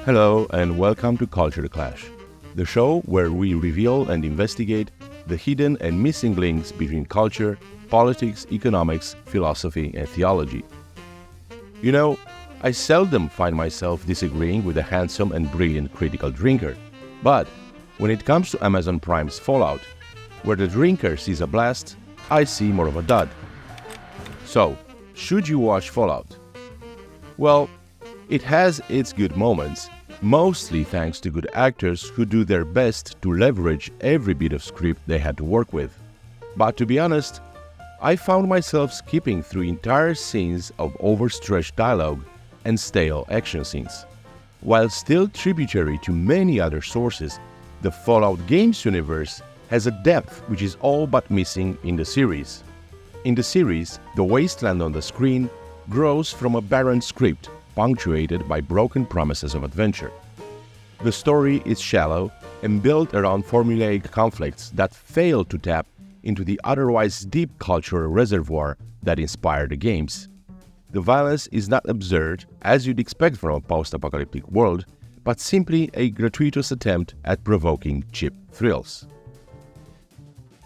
Hello and welcome to Culture Clash, the show where we reveal and investigate the hidden and missing links between culture, politics, economics, philosophy, and theology. You know, I seldom find myself disagreeing with a handsome and brilliant critical drinker, but when it comes to Amazon Prime's Fallout, where the drinker sees a blast, I see more of a dud. So, should you watch Fallout? Well, it has its good moments, mostly thanks to good actors who do their best to leverage every bit of script they had to work with. But to be honest, I found myself skipping through entire scenes of overstretched dialogue and stale action scenes. While still tributary to many other sources, the Fallout games universe has a depth which is all but missing in the series. In the series, the wasteland on the screen grows from a barren script punctuated by broken promises of adventure. The story is shallow and built around formulaic conflicts that fail to tap into the otherwise deep cultural reservoir that inspired the games. The violence is not absurd, as you'd expect from a post-apocalyptic world, but simply a gratuitous attempt at provoking cheap thrills.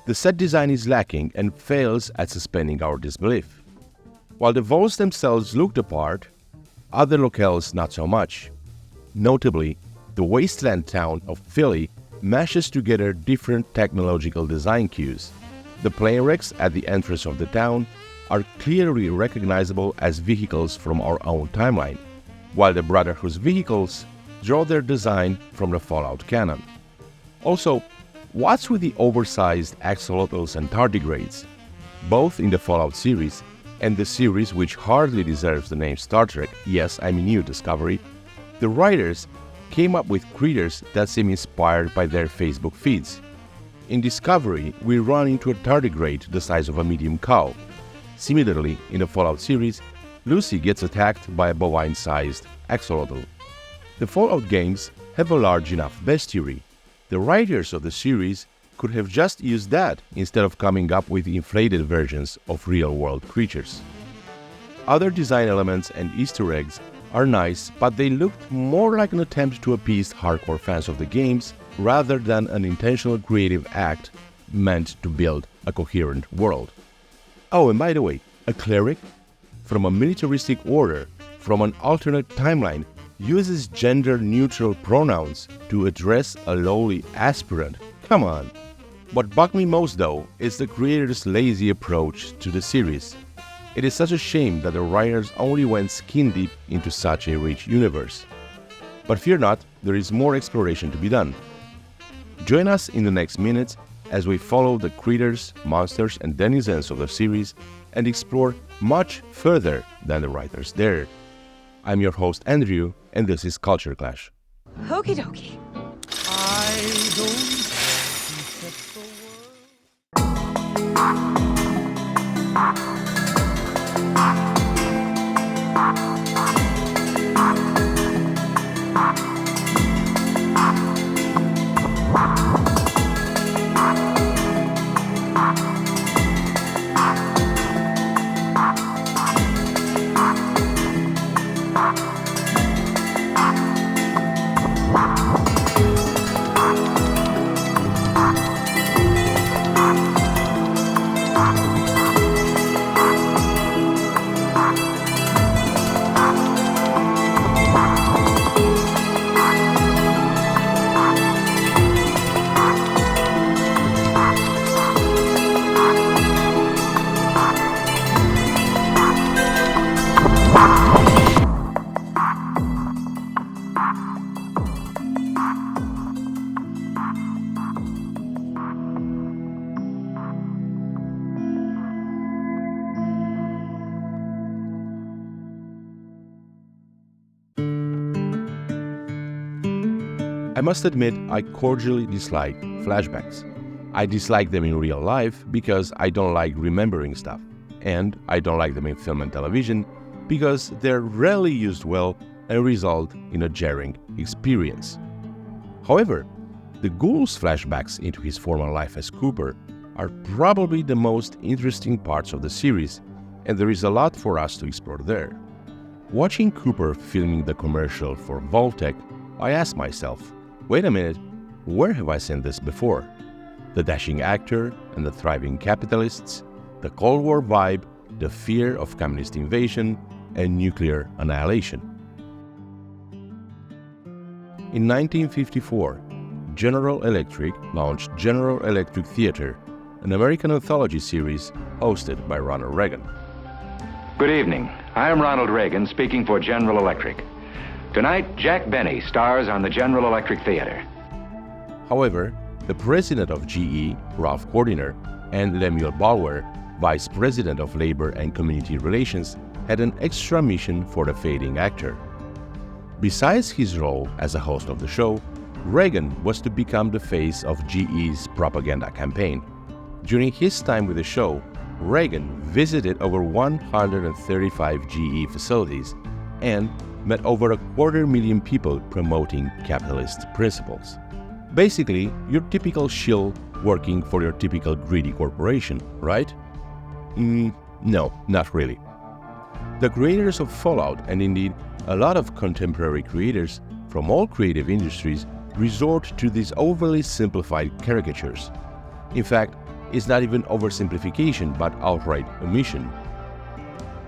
The set design is lacking and fails at suspending our disbelief. While the vaults themselves look the part, other locales not so much. Notably, the wasteland town of Philly mashes together different technological design cues. The plane wrecks at the entrance of the town are clearly recognizable as vehicles from our own timeline, while the Brotherhood's vehicles draw their design from the Fallout canon. Also, what's with the oversized axolotls and tardigrades? Both in the Fallout series and the series which hardly deserves the name Star Trek, yes, I mean New Discovery, the writers came up with creatures that seem inspired by their Facebook feeds. In Discovery, we run into a tardigrade the size of a medium cow. Similarly, in the Fallout series, Lucy gets attacked by a bovine-sized axolotl. The Fallout games have a large enough bestiary. The writers of the series could have just used that instead of coming up with inflated versions of real-world creatures. Other design elements and Easter eggs are nice, but they looked more like an attempt to appease hardcore fans of the games rather than an intentional creative act meant to build a coherent world. Oh, and by the way, a cleric from a militaristic order from an alternate timeline uses gender-neutral pronouns to address a lowly aspirant. Come on! What bugged me most, though, is the creators' lazy approach to the series. It is such a shame that the writers only went skin-deep into such a rich universe. But fear not, there is more exploration to be done. Join us in the next minutes as we follow the creatures, monsters, and denizens of the series and explore much further than the writers dared. I'm your host, Andrew, and this is Culture Clash. Okie dokie. I don't set the I must admit, I cordially dislike flashbacks. I dislike them in real life because I don't like remembering stuff, and I don't like them in film and television because they're rarely used well and result in a jarring experience. However, the ghoul's flashbacks into his former life as Cooper are probably the most interesting parts of the series, and there is a lot for us to explore there. Watching Cooper filming the commercial for Vault-Tec I asked myself, wait a minute, where have I seen this before? The dashing actor and the thriving capitalists, the Cold War vibe, the fear of communist invasion, and nuclear annihilation. In 1954, General Electric launched General Electric Theater, an American anthology series hosted by Ronald Reagan. Good evening. I am Ronald Reagan speaking for General Electric. Tonight, Jack Benny stars on the General Electric Theater. However, the president of GE, Ralph Cordiner, and Lemuel Boulware, vice president of labor and community relations, had an extra mission for the fading actor. Besides his role as a host of the show, Reagan was to become the face of GE's propaganda campaign. During his time with the show, Reagan visited over 135 GE facilities and met over 250,000 people promoting capitalist principles. Basically, your typical shill working for your typical greedy corporation, right? No, not really. The creators of Fallout, and indeed a lot of contemporary creators from all creative industries, resort to these overly simplified caricatures. In fact, it's not even oversimplification but outright omission.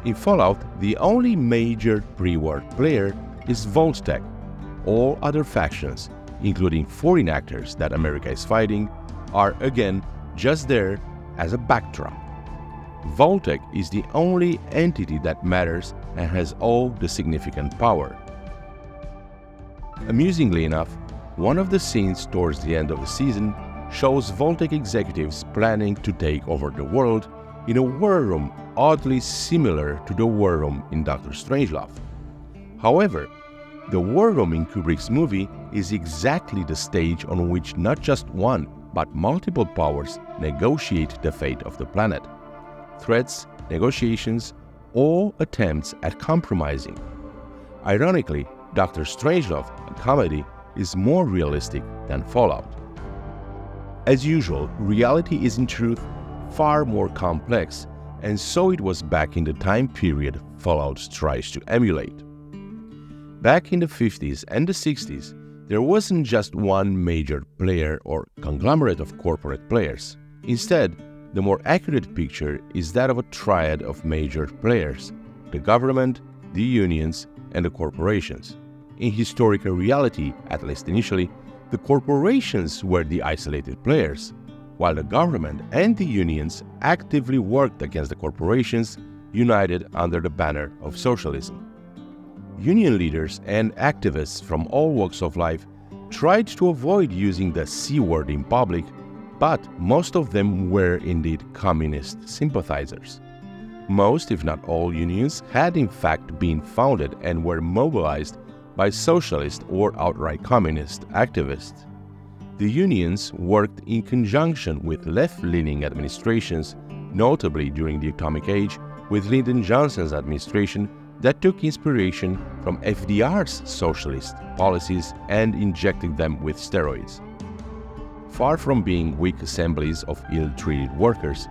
In Fallout, the only major pre-war player is Voltec. All other factions, including foreign actors that America is fighting, are again just there as a backdrop. Voltec is the only entity that matters and has all the significant power. Amusingly enough, one of the scenes towards the end of the season shows Voltec executives planning to take over the world in a war room oddly similar to the war room in Dr. Strangelove. However, the war room in Kubrick's movie is exactly the stage on which not just one, but multiple powers negotiate the fate of the planet. Threats, negotiations, all attempts at compromising. Ironically, Dr. Strangelove, a comedy, is more realistic than Fallout. As usual, reality is in truth far more complex, and so it was back in the time period Fallout tries to emulate. Back in the 50s and the 60s, there wasn't just one major player or conglomerate of corporate players. Instead, the more accurate picture is that of a triad of major players: the government, the unions, and the corporations. In historical reality, at least initially, the corporations were the isolated players, while the government and the unions actively worked against the corporations, united under the banner of socialism. Union leaders and activists from all walks of life tried to avoid using the C word in public, but most of them were indeed communist sympathizers. Most, if not all, unions had in fact been founded and were mobilized by socialist or outright communist activists. The unions worked in conjunction with left-leaning administrations, notably during the Atomic Age, with Lyndon Johnson's administration that took inspiration from FDR's socialist policies and injected them with steroids. Far from being weak assemblies of ill-treated workers,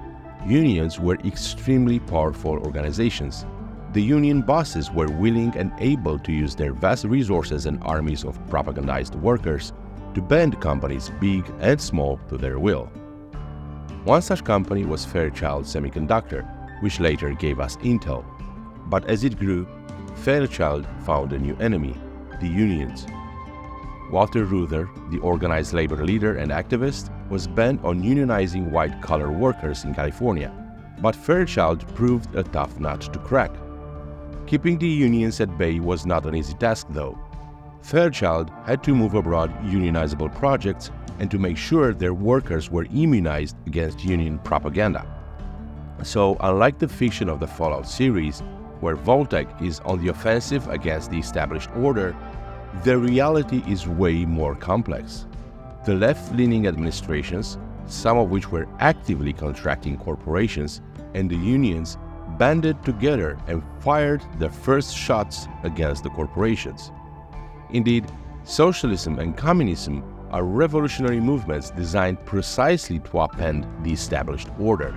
unions were extremely powerful organizations. The union bosses were willing and able to use their vast resources and armies of propagandized workers to bend companies big and small to their will. One such company was Fairchild Semiconductor, which later gave us Intel. But as it grew, Fairchild found a new enemy: the unions. Walter Reuther, the organized labor leader and activist, was bent on unionizing white-collar workers in California, but Fairchild proved a tough nut to crack. Keeping the unions at bay was not an easy task, though. Fairchild had to move abroad unionizable projects and to make sure their workers were immunized against union propaganda. So, unlike the fiction of the Fallout series, where Voltec is on the offensive against the established order, the reality is way more complex. The left-leaning administrations, some of which were actively contracting corporations, and the unions banded together and fired the first shots against the corporations. Indeed, socialism and communism are revolutionary movements designed precisely to upend the established order.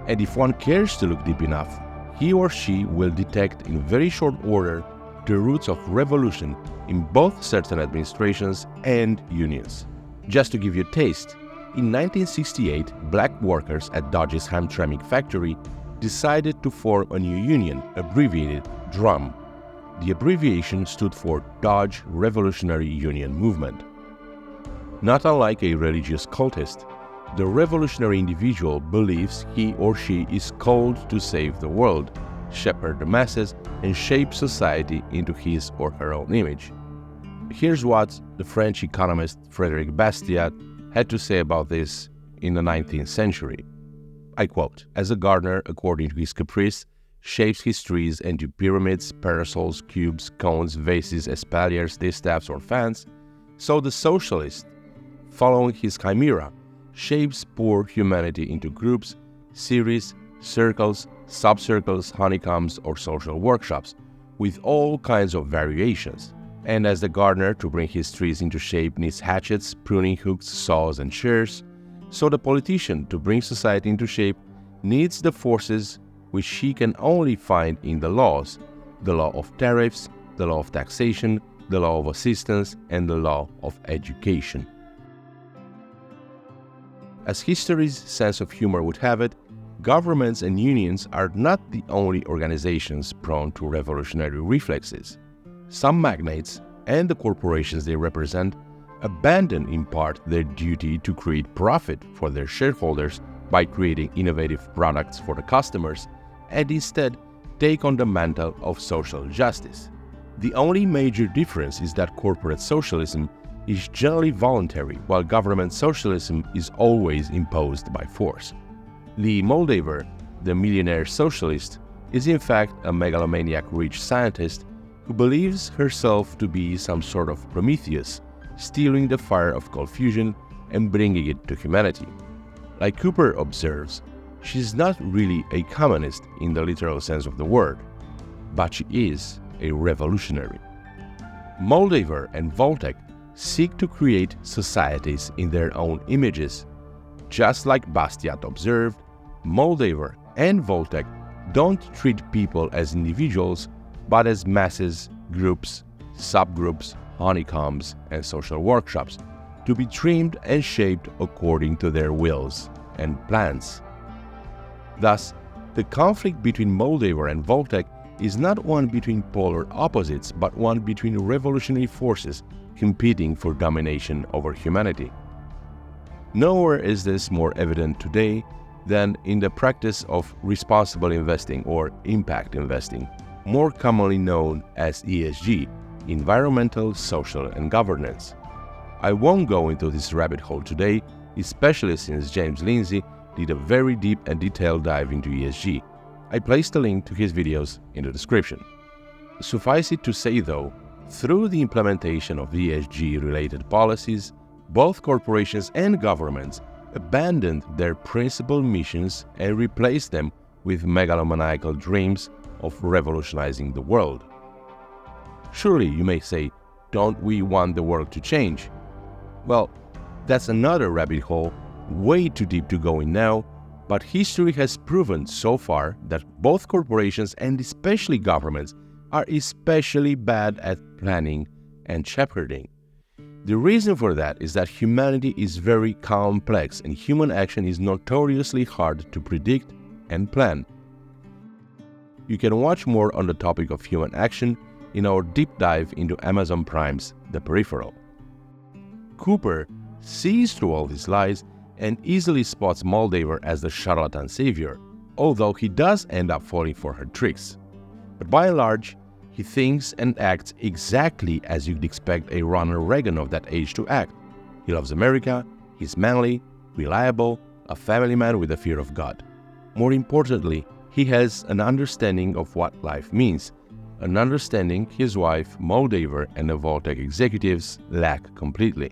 And if one cares to look deep enough, he or she will detect in very short order the roots of revolution in both certain administrations and unions. Just to give you a taste, in 1968, black workers at Dodge's Hamtramck factory decided to form a new union, abbreviated DRUM. The abbreviation stood for Dodge Revolutionary Union Movement. Not unlike a religious cultist, the revolutionary individual believes he or she is called to save the world, shepherd the masses, and shape society into his or her own image. Here's what the French economist Frédéric Bastiat had to say about this in the 19th century. I quote, "As a gardener, according to his caprice, shapes his trees into pyramids, parasols, cubes, cones, vases, espaliers, distaffs, or fans, so the socialist, following his chimera, shapes poor humanity into groups, series, circles, subcircles, honeycombs, or social workshops, with all kinds of variations. And as the gardener, to bring his trees into shape, needs hatchets, pruning hooks, saws, and shears, so the politician, to bring society into shape, needs the forces which he can only find in the laws, the law of tariffs, the law of taxation, the law of assistance, and the law of education." As history's sense of humor would have it, governments and unions are not the only organizations prone to revolutionary reflexes. Some magnates and the corporations they represent abandon in part their duty to create profit for their shareholders by creating innovative products for the customers, and instead take on the mantle of social justice. The only major difference is that corporate socialism is generally voluntary, while government socialism is always imposed by force. Lee Moldaver, the millionaire socialist, is in fact a megalomaniac rich scientist who believes herself to be some sort of Prometheus, stealing the fire of cold fusion and bringing it to humanity. Like Cooper observes, she's not really a communist in the literal sense of the word, but she is a revolutionary. Moldaver and Voltaire seek to create societies in their own images. Just like Bastiat observed, Moldaver and Voltaire don't treat people as individuals, but as masses, groups, subgroups, honeycombs, and social workshops, to be trimmed and shaped according to their wills and plans. Thus, the conflict between Moldaver and Voltaire is not one between polar opposites, but one between revolutionary forces competing for domination over humanity. Nowhere is this more evident today than in the practice of responsible investing or impact investing, more commonly known as ESG, environmental, social, and governance. I won't go into this rabbit hole today, especially since James Lindsay did a very deep and detailed dive into ESG. I placed a link to his videos in the description. Suffice it to say though, through the implementation of ESG-related policies, both corporations and governments abandoned their principal missions and replaced them with megalomaniacal dreams of revolutionizing the world. Surely, you may say, don't we want the world to change? Well, that's another rabbit hole, way too deep to go in now, but history has proven so far that both corporations and especially governments are especially bad at planning and shepherding. The reason for that is that humanity is very complex and human action is notoriously hard to predict and plan. You can watch more on the topic of human action in our deep dive into Amazon Prime's The Peripheral. Cooper sees through all these lies and easily spots Moldaver as the charlatan savior, although he does end up falling for her tricks. But by and large, he thinks and acts exactly as you'd expect a Ronald Reagan of that age to act. He loves America, he's manly, reliable, a family man with a fear of God. More importantly, he has an understanding of what life means, an understanding his wife, Moldaver, and the Voltaire executives lack completely.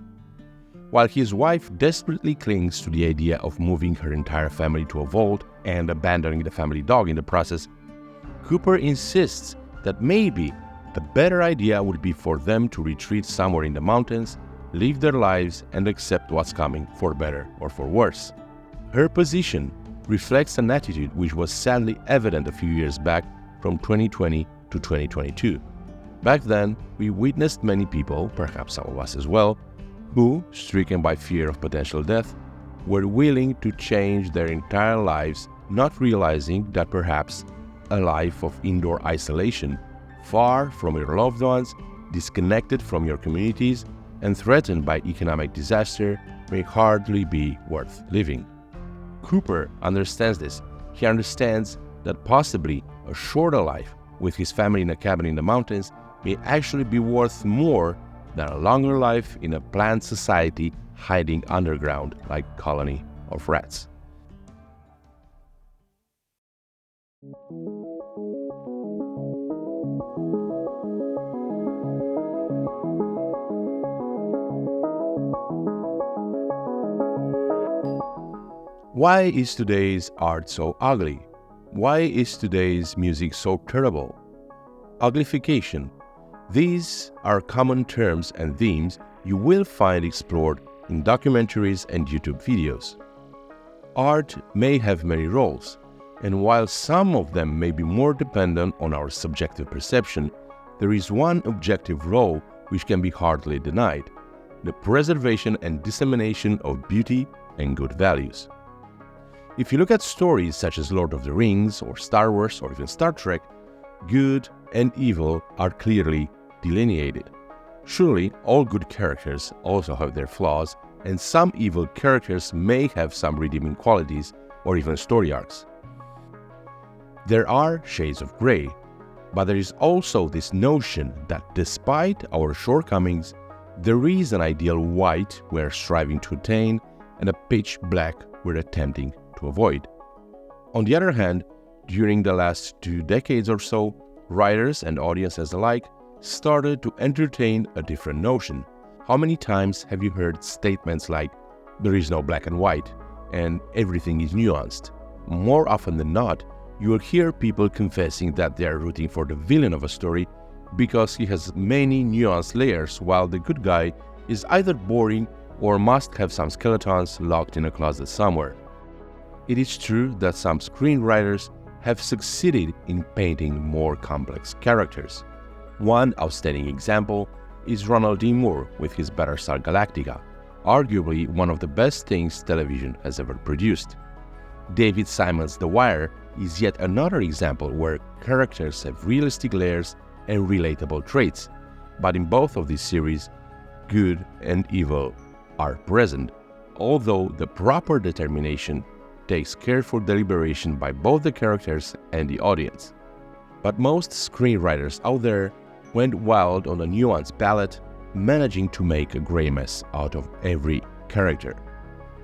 While his wife desperately clings to the idea of moving her entire family to a vault and abandoning the family dog in the process, Cooper insists that maybe a better idea would be for them to retreat somewhere in the mountains, live their lives, and accept what's coming, for better or for worse. Her position reflects an attitude which was sadly evident a few years back from 2020 to 2022. Back then, we witnessed many people, perhaps some of us as well, who, stricken by fear of potential death, were willing to change their entire lives, not realizing that perhaps a life of indoor isolation, far from your loved ones, disconnected from your communities, and threatened by economic disaster may hardly be worth living. Cooper understands this. He understands that possibly a shorter life with his family in a cabin in the mountains may actually be worth more than a longer life in a planned society hiding underground like a colony of rats. Why is today's art so ugly? Why is today's music so terrible? Uglification. These are common terms and themes you will find explored in documentaries and YouTube videos. Art may have many roles, and while some of them may be more dependent on our subjective perception, there is one objective role which can be hardly denied: the preservation and dissemination of beauty and good values. If you look at stories such as Lord of the Rings or Star Wars or even Star Trek, good and evil are clearly delineated. Surely, all good characters also have their flaws, and some evil characters may have some redeeming qualities or even story arcs. There are shades of gray, but there is also this notion that despite our shortcomings, there is an ideal white we're striving to attain and a pitch black we're attempting to avoid. On the other hand, during the last 2 decades or so, writers and audiences alike started to entertain a different notion. How many times have you heard statements like, "There is no black and white," and "everything is nuanced"? More often than not, you will hear people confessing that they are rooting for the villain of a story because he has many nuanced layers, while the good guy is either boring or must have some skeletons locked in a closet somewhere. It is true that some screenwriters have succeeded in painting more complex characters. One outstanding example is Ronald D. Moore with his Battlestar Galactica, arguably one of the best things television has ever produced. David Simon's The Wire is yet another example where characters have realistic layers and relatable traits, but in both of these series, good and evil are present, although the proper determination takes careful deliberation by both the characters and the audience. But most screenwriters out there went wild on a nuanced palette, managing to make a gray mess out of every character.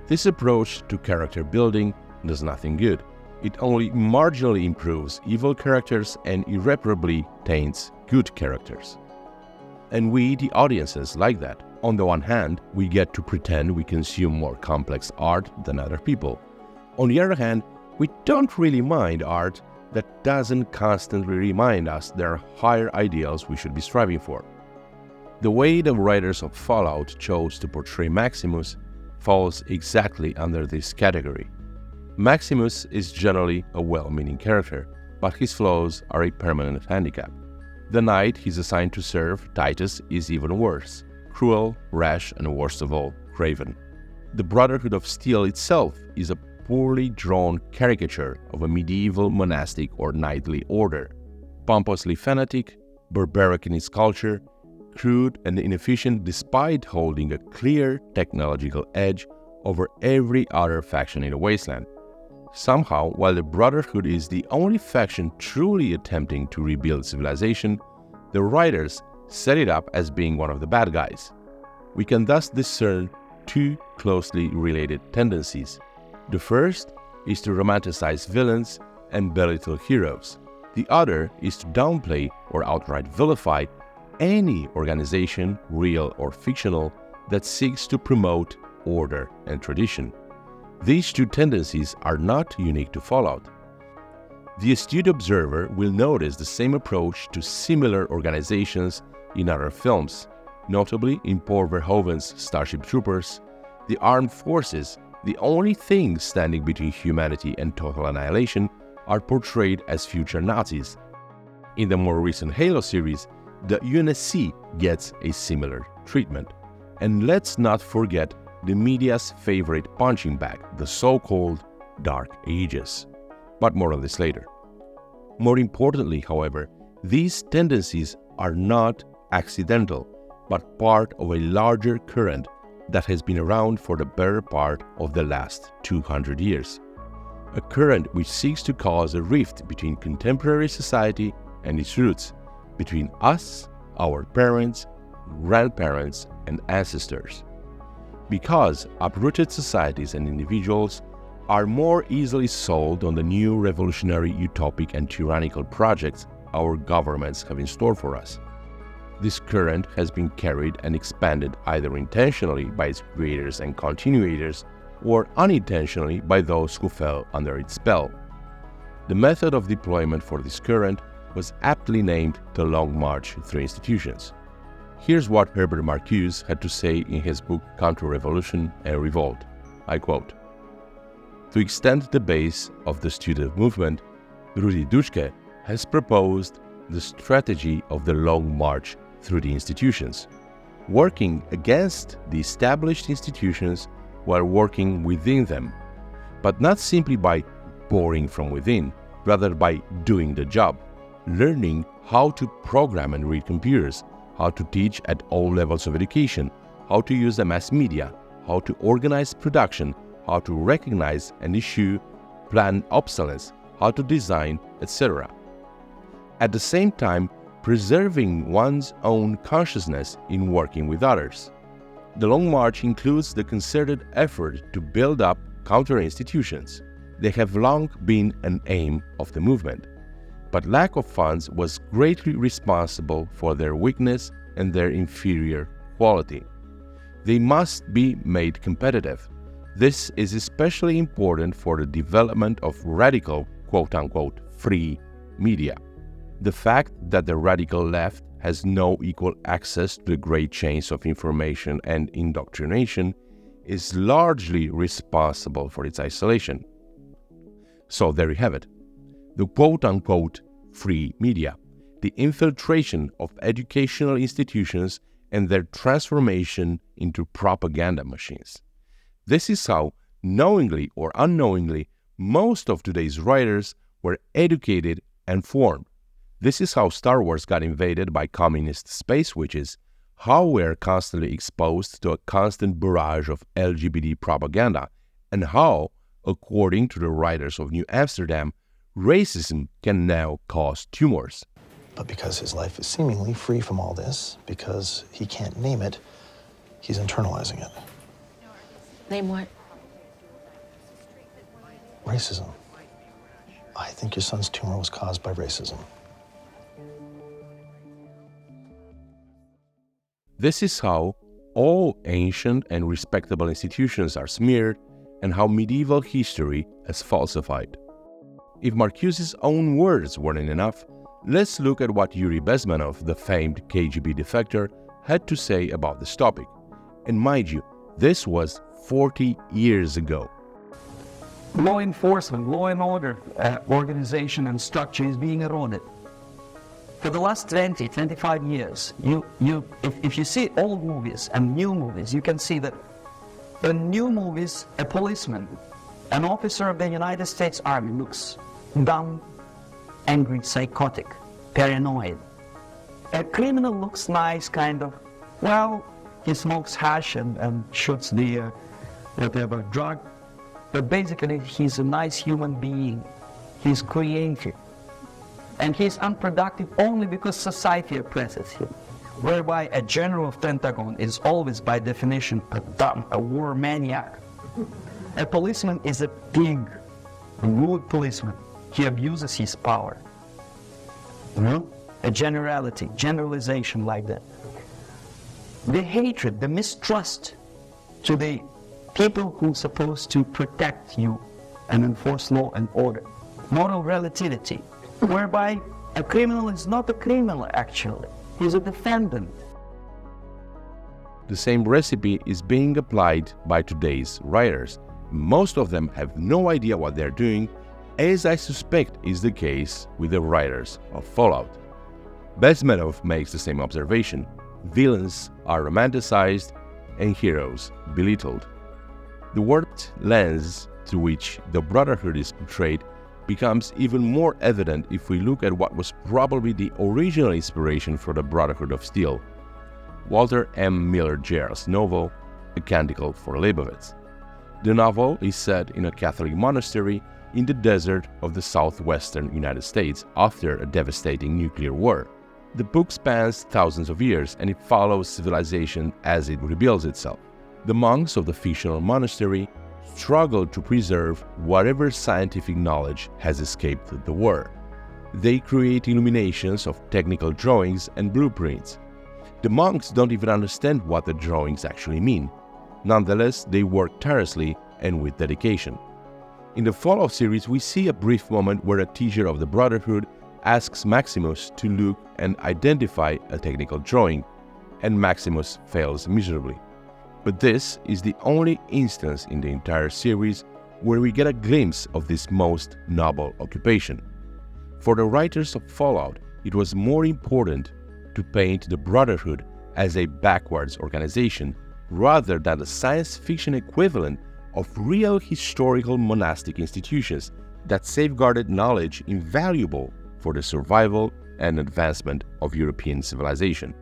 This approach to character building does nothing good. It only marginally improves evil characters and irreparably taints good characters. And we, the audiences, like that. On the one hand, we get to pretend we consume more complex art than other people. On the other hand, we don't really mind art that doesn't constantly remind us there are higher ideals we should be striving for. The way the writers of Fallout chose to portray Maximus falls exactly under this category. Maximus is generally a well-meaning character, but his flaws are a permanent handicap. The knight he's assigned to serve, Titus, is even worse: cruel, rash, and worst of all, craven. The Brotherhood of Steel itself is a poorly drawn caricature of a medieval monastic or knightly order. Pompously fanatic, barbaric in its culture, crude and inefficient despite holding a clear technological edge over every other faction in the wasteland. Somehow, while the Brotherhood is the only faction truly attempting to rebuild civilization, the writers set it up as being one of the bad guys. We can thus discern 2 closely related tendencies. The first is to romanticize villains and belittle heroes. The other is to downplay or outright vilify any organization, real or fictional, that seeks to promote order and tradition. These 2 tendencies are not unique to Fallout. The astute observer will notice the same approach to similar organizations in other films, notably in Paul Verhoeven's Starship Troopers. The armed forces, the only thing standing between humanity and total annihilation, are portrayed as future Nazis. In the more recent Halo series, the UNSC gets a similar treatment. And let's not forget the media's favorite punching bag, the so-called Dark Ages. But more on this later. More importantly, however, these tendencies are not accidental, but part of a larger current that has been around for the better part of the last 200 years. A current which seeks to cause a rift between contemporary society and its roots, between us, our parents, grandparents, and ancestors. Because uprooted societies and individuals are more easily sold on the new revolutionary, utopic, and tyrannical projects our governments have in store for us. This current has been carried and expanded either intentionally by its creators and continuators, or unintentionally by those who fell under its spell. The method of deployment for this current was aptly named the Long March through institutions. Here's what Herbert Marcuse had to say in his book Counter-Revolution and Revolt. I quote, "To extend the base of the student movement, Rudi Dutschke has proposed the strategy of the Long March through the institutions, working against the established institutions while working within them, but not simply by boring from within, rather by doing the job, learning how to program and read computers, how to teach at all levels of education, how to use the mass media, how to organize production, how to recognize and issue planned obsolescence, how to design, etc. At the same time, preserving one's own consciousness in working with others. The Long March includes the concerted effort to build up counter-institutions. They have long been an aim of the movement, but lack of funds was greatly responsible for their weakness and their inferior quality. They must be made competitive. This is especially important for the development of radical, quote-unquote, free media. The fact that the radical left has no equal access to the great chains of information and indoctrination is largely responsible for its isolation. So there you have it. The quote-unquote free media, the infiltration of educational institutions and their transformation into propaganda machines. This is how, knowingly or unknowingly, most of today's writers were educated and formed. This is how Star Wars got invaded by communist space witches, how we're constantly exposed to a constant barrage of LGBT propaganda, and how, according to the writers of New Amsterdam, racism can now cause tumors. But because his life is seemingly free from all this, because he can't name it, he's internalizing it. Name what? Racism. I think your son's tumor was caused by racism. This is how all ancient and respectable institutions are smeared and how medieval history is falsified. If Marcuse's own words weren't enough, let's look at what Yuri Bezmenov, the famed KGB defector, had to say about this topic. And mind you, this was 40 years ago. Law enforcement, law and order organization and structure is being eroded. For the last 20, 25 years, if you see old movies and new movies, you can see that in new movies, a policeman, an officer of the United States Army looks dumb, angry, psychotic, paranoid. A criminal looks nice, kind of, well, he smokes hash and shoots the whatever drug, but basically he's a nice human being. He's creative. And he's unproductive only because society oppresses him. Whereby a general of Pentagon is always by definition a dumb, a war maniac. A policeman is a pig, a rude policeman. He abuses his power. You know? A generalization like that. The hatred, the mistrust to the people who are supposed to protect you and enforce law and order. Moral relativity. Whereby a criminal is not a criminal actually, he's a defendant. The same recipe is being applied by today's writers. Most of them have no idea what they're doing, as I suspect is the case with the writers of Fallout. Bezmenov makes the same observation. Villains are romanticized and heroes belittled. The warped lens through which the Brotherhood is portrayed becomes even more evident if we look at what was probably the original inspiration for the Brotherhood of Steel, Walter M. Miller Jr.'s novel, A Canticle for Leibowitz. The novel is set in a Catholic monastery in the desert of the southwestern United States after a devastating nuclear war. The book spans thousands of years and it follows civilization as it rebuilds itself. The monks of the fictional monastery struggle to preserve whatever scientific knowledge has escaped the war. They create illuminations of technical drawings and blueprints. The monks don't even understand what the drawings actually mean. Nonetheless, they work tirelessly and with dedication. In the Fallout series, we see a brief moment where a teacher of the Brotherhood asks Maximus to look and identify a technical drawing, and Maximus fails miserably. But this is the only instance in the entire series where we get a glimpse of this most noble occupation. For the writers of Fallout, it was more important to paint the Brotherhood as a backwards organization rather than the science fiction equivalent of real historical monastic institutions that safeguarded knowledge invaluable for the survival and advancement of European civilization.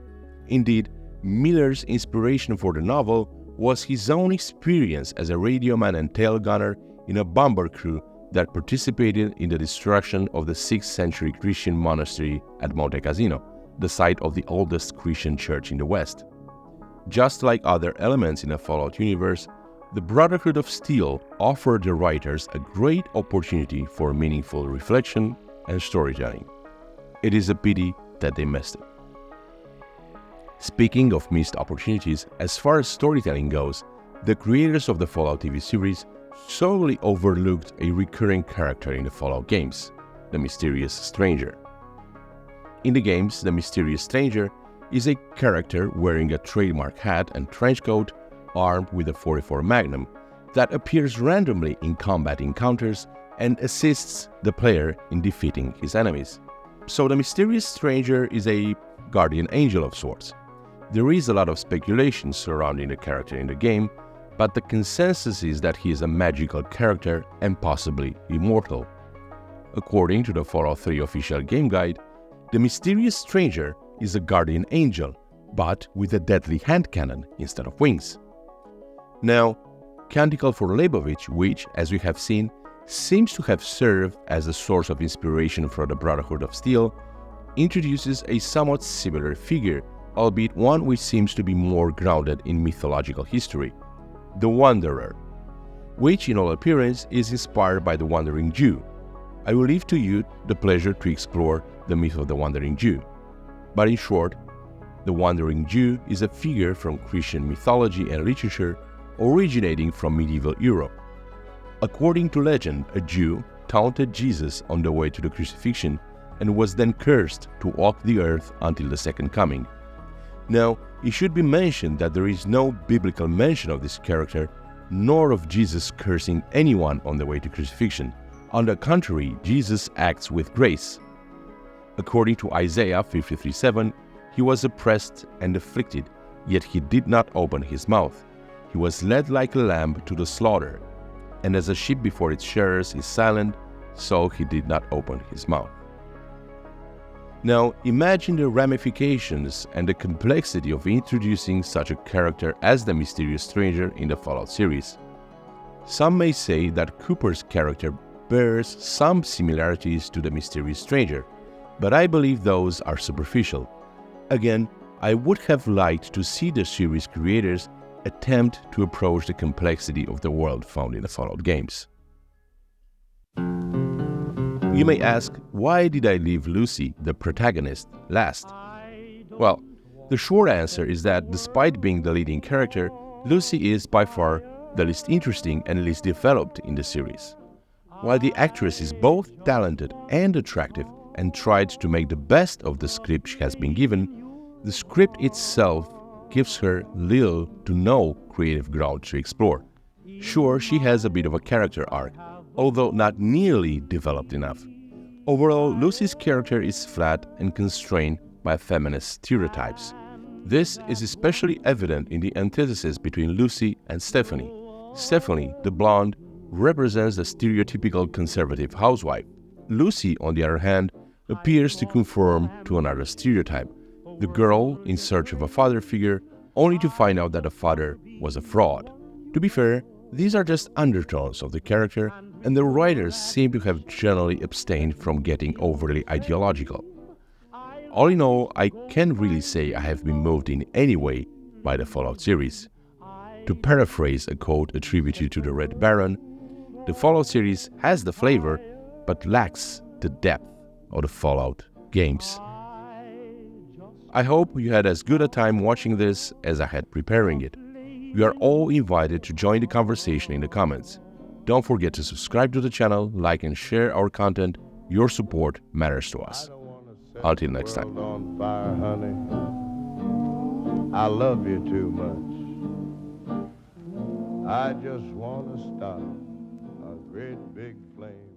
Indeed, Miller's inspiration for the novel was his own experience as a radioman and tail gunner in a bomber crew that participated in the destruction of the 6th century Christian monastery at Monte Cassino, the site of the oldest Christian church in the West. Just like other elements in the Fallout universe, the Brotherhood of Steel offered the writers a great opportunity for meaningful reflection and storytelling. It is a pity that they missed it. Speaking of missed opportunities, as far as storytelling goes, the creators of the Fallout TV series solely overlooked a recurring character in the Fallout games, the Mysterious Stranger. In the games, the Mysterious Stranger is a character wearing a trademark hat and trench coat, armed with a .44 Magnum, that appears randomly in combat encounters and assists the player in defeating his enemies. So the Mysterious Stranger is a guardian angel of sorts. There is a lot of speculation surrounding the character in the game, but the consensus is that he is a magical character and possibly immortal. According to the Fallout 3 official game guide, the Mysterious Stranger is a guardian angel, but with a deadly hand cannon instead of wings. Now, Canticle for Leibowitz, which, as we have seen, seems to have served as a source of inspiration for the Brotherhood of Steel, introduces a somewhat similar figure, albeit one which seems to be more grounded in mythological history, the Wanderer, which in all appearance is inspired by the Wandering Jew. I will leave to you the pleasure to explore the myth of the Wandering Jew. But in short, the Wandering Jew is a figure from Christian mythology and literature originating from medieval Europe. According to legend, a Jew taunted Jesus on the way to the crucifixion and was then cursed to walk the earth until the second coming. Now, it should be mentioned that there is no biblical mention of this character, nor of Jesus cursing anyone on the way to crucifixion. On the contrary, Jesus acts with grace. According to Isaiah 53:7, he was oppressed and afflicted, yet he did not open his mouth. He was led like a lamb to the slaughter, and as a sheep before its shearers is silent, so he did not open his mouth. Now, imagine the ramifications and the complexity of introducing such a character as the Mysterious Stranger in the Fallout series. Some may say that Cooper's character bears some similarities to the Mysterious Stranger, but I believe those are superficial. Again, I would have liked to see the series creators attempt to approach the complexity of the world found in the Fallout games. You may ask, why did I leave Lucy, the protagonist, last? Well, the short answer is that despite being the leading character, Lucy is by far the least interesting and least developed in the series. While the actress is both talented and attractive and tried to make the best of the script she has been given, the script itself gives her little to no creative ground to explore. Sure, she has a bit of a character arc, although not nearly developed enough. Overall, Lucy's character is flat and constrained by feminist stereotypes. This is especially evident in the antithesis between Lucy and Stephanie. Stephanie, the blonde, represents the stereotypical conservative housewife. Lucy, on the other hand, appears to conform to another stereotype, the girl in search of a father figure, only to find out that the father was a fraud. To be fair, these are just undertones of the character, and the writers seem to have generally abstained from getting overly ideological. All in all, I can't really say I have been moved in any way by the Fallout series. To paraphrase a quote attributed to the Red Baron, the Fallout series has the flavor, but lacks the depth of the Fallout games. I hope you had as good a time watching this as I had preparing it. You are all invited to join the conversation in the comments. Don't forget to subscribe to the channel, like and share our content. Your support matters to us. Until next time. On fire, honey. I love you too much. I just want to start a great big flame.